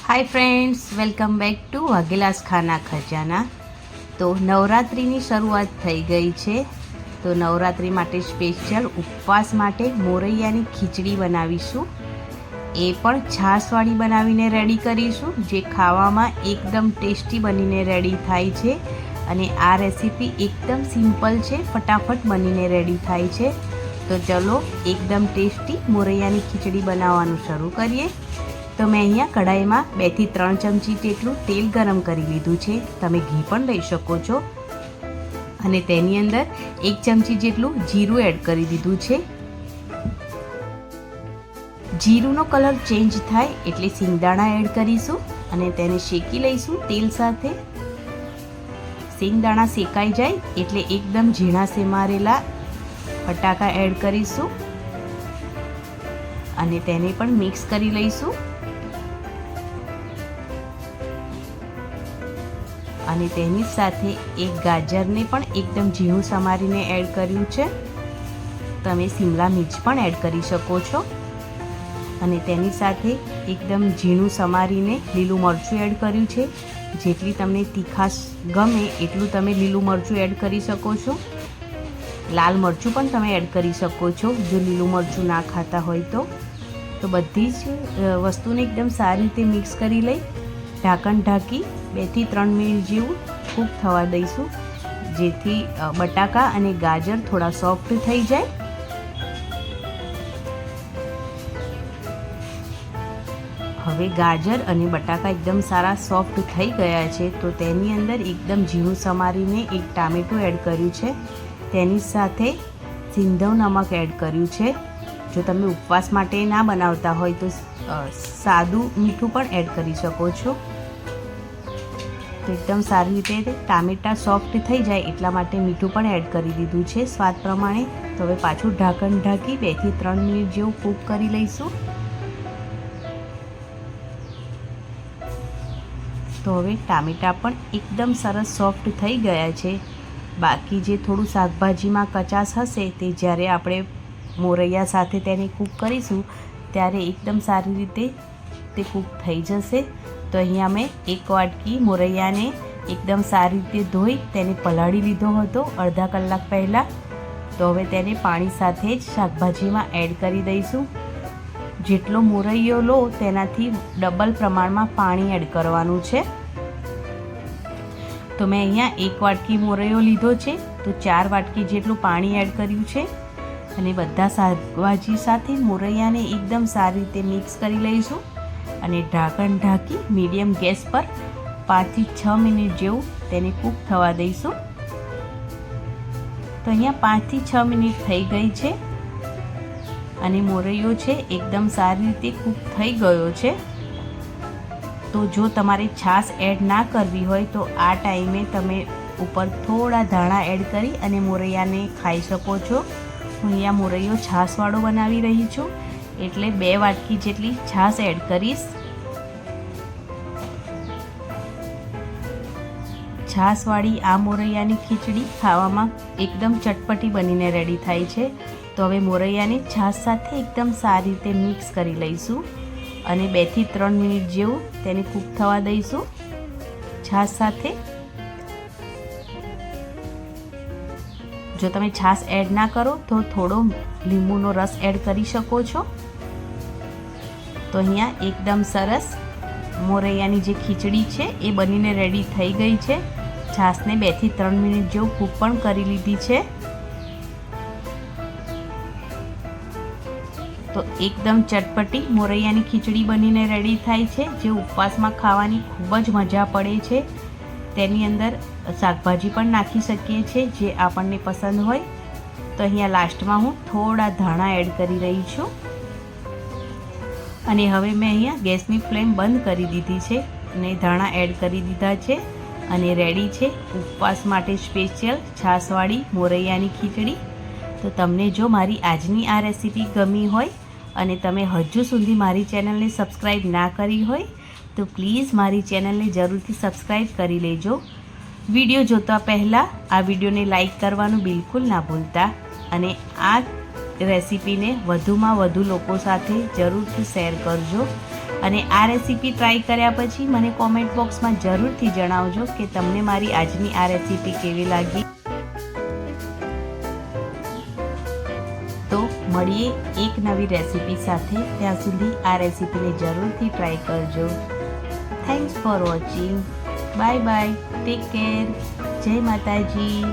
Hi friends, welcome back to Vaghela's ખાના ખજાના। તો નવરાત્રિની શરૂઆત થઈ ગઈ છે। તો નવરાત્રિ માટે સ્પેશિયલ ઉપવાસ માટે મોરૈયાની ખીચડી બનાવીશું। એ પણ છાશવાળી બનાવીને રેડી કરીશું, જે ખાવામાં એકદમ ટેસ્ટી બનીને રેડી થાય છે। અને આ રેસીપી એકદમ સિમ્પલ છે, ફટાફટ બનીને રેડી થાય છે। તો ચલો એકદમ ટેસ્ટી મોરૈયાની ખીચડી બનાવવાનું શરૂ કરીએ। तो मैं अहींया कढ़ाई में 2 થી 3 चमची जेटलू तेल गरम करी लीधुं छे। तमे घी पण लई शको छो। अने तेनी अंदर 1 चमची जेटलू जीरुं एड करी दीधुं छे। जीरुंनो कलर चेन्ज थाय एटले सिंगदाणा एड करीशुं अने तेने शेकी लईशुं तेल साथे। सिंगदाणा शेकाई जाय एटले एकदम झीणा सेमारेला बटाका एड करीशुं अने तेने पण मिक्स करी लईशुं। અને તેની સાથે એક ગાજરને પણ એકદમ ઝીણું સમારીને એડ કર્યું છે। તમે શિમલા મિર્ચ પણ એડ કરી શકો છો। અને તેની સાથે એકદમ ઝીણું સમારીને લીલું મરચું એડ કર્યું છે। જેટલી તમને તીખાશ ગમે એટલું તમે લીલું મરચું એડ કરી શકો છો। લાલ મરચું પણ તમે એડ કરી શકો છો જો લીલું મરચું ના ખાતા હોય તો બધી જ વસ્તુને એકદમ સારી રીતે મિક્સ કરી લઈ ઢાંકણ ઢાંકી 2 થી 3 મિનિટ જેવું કૂક થવા દઈશું, જેથી બટાકા અને ગાજર થોડા સોફ્ટ થઈ જાય। હવે ગાજર અને બટાકા એકદમ સારા સોફ્ટ થઈ ગયા છે, તો તેની અંદર એકદમ ઝીણું સમારીને એક ટામેટું એડ કર્યું છે। તેની સાથે સિંધવ નમક એડ કર્યું છે। જો તમે ઉપવાસ માટે ના બનાવતા હોય તો સાદું મીઠું પણ એડ કરી શકો છો। તો એકદમ સારી રીતે ટામેટા સોફ્ટ થઈ જાય એટલા માટે મીઠું પણ એડ કરી દીધું છે સ્વાદ પ્રમાણે। તો હવે પાછું ઢાંકણ ઢાંકી 2 થી 3 મિનિટ જેવું કૂક કરી લઈશું। તો હવે ટામેટા પણ એકદમ સરસ સોફ્ટ થઈ ગયા છે। બાકી જે થોડું શાકભાજીમાં કચાશ હશે તે જ્યારે આપણે મોરૈયા સાથે તેને કૂક કરીશું ત્યારે એકદમ સારી રીતે તે કૂક થઈ જશે। તો અહીંયા મેં 1 વાટકી મોરૈયાને એકદમ સારી રીતે ધોઈ તેને પલાળી લીધો હતો અડધા કલાક પહેલાં। તો હવે તેને પાણી સાથે જ શાકભાજીમાં એડ કરી દઈશું। જેટલો મોરૈયો લો તેનાથી ડબલ પ્રમાણમાં પાણી એડ કરવાનું છે। તો મેં અહીંયા 1 વાટકી મોરૈયો લીધો છે તો 4 વાટકી જેટલું પાણી એડ કર્યું છે। અને બધા શાકભાજી સાથે મોરૈયાને એકદમ સારી રીતે મિક્સ કરી લઈશું અને ઢાંકણ ઢાંકી મીડિયમ ગેસ પર 5 થી 6 મિનિટ જેવું તેને કૂક થવા દઈશું। તો અહીંયા 5 થી 6 મિનિટ થઈ ગઈ છે અને મોરૈયો છે એકદમ સારી રીતે કૂક થઈ ગયો છે। તો જો તમારે છાશ એડ ના કરવી હોય તો આ ટાઈમે તમે ઉપર થોડા ધાણા એડ કરી અને મોરૈયાને ખાઈ શકો છો। હું અહીંયા મોરૈયો છાશવાળો બનાવી રહી છું એટલે 2 વાટકી જેટલી છાશ એડ કરીશ। છાશવાળી આ મોરૈયાની ખીચડી ખાવામાં એકદમ ચટપટી બનીને રેડી થાય છે। તો હવે મોરૈયાને છાશ સાથે એકદમ સારી રીતે મિક્સ કરી લઈશું અને 2 થી 3 મિનિટ જેવું તેને કૂક થવા દઈશું છાશ સાથે। જો તમે છાશ એડ ના કરો તો થોડો લીંબુનો રસ એડ કરી શકો છો। તો અહીંયા એકદમ સરસ મોરૈયાની જે ખીચડી છે એ બનીને રેડી થઈ ગઈ છે। છાશને 2 થી 3 મિનિટ જેવું કૂક પણ કરી લીધી છે। તો એકદમ ચટપટી મોરૈયાની ખીચડી બનીને રેડી થાય છે, જે ઉપવાસમાં ખાવાની ખૂબ જ મજા પડે છે। તેની અંદર શાકભાજી પણ નાખી શકીએ છીએ જે આપણને પસંદ હોય। તો અહીંયા લાસ્ટમાં હું થોડા ધાણા એડ કરી રહી છું અને હવે મેં અહીંયા ગેસની ફ્લેમ બંધ કરી દીધી છે અને ધાણા એડ કરી દીધા છે અને રેડી છે ઉપવાસ માટે સ્પેશિયલ છાશવાળી મોરૈયાની ખીચડી। તો તમને જો મારી આજની આ રેસીપી ગમી હોય અને તમે હજુ સુધી મારી ચેનલને સબસ્ક્રાઈબ ના કરી હોય તો પ્લીઝ મારી ચેનલને જરૂરથી સબસ્ક્રાઈબ કરી લેજો। વિડીયો જોતા પહેલાં આ વિડીયોને લાઈક કરવાનું બિલકુલ ના ભૂલતા અને આ રેસીપીને વધુમાં વધુ લોકો સાથે જરૂરથી શેર કરજો। અને આ રેસીપી ટ્રાય કર્યા પછી મને કોમેન્ટ બોક્સમાં જરૂરથી જણાવજો કે તમને મારી આજની આ રેસીપી કેવી લાગી. તો મળીએ એક નવી રેસીપી સાથે. ત્યાં સુધી આ રેસીપીને જરૂરથી ટ્રાય કરજો. Thanks for watching. Bye bye. Take care. જય માતાજી.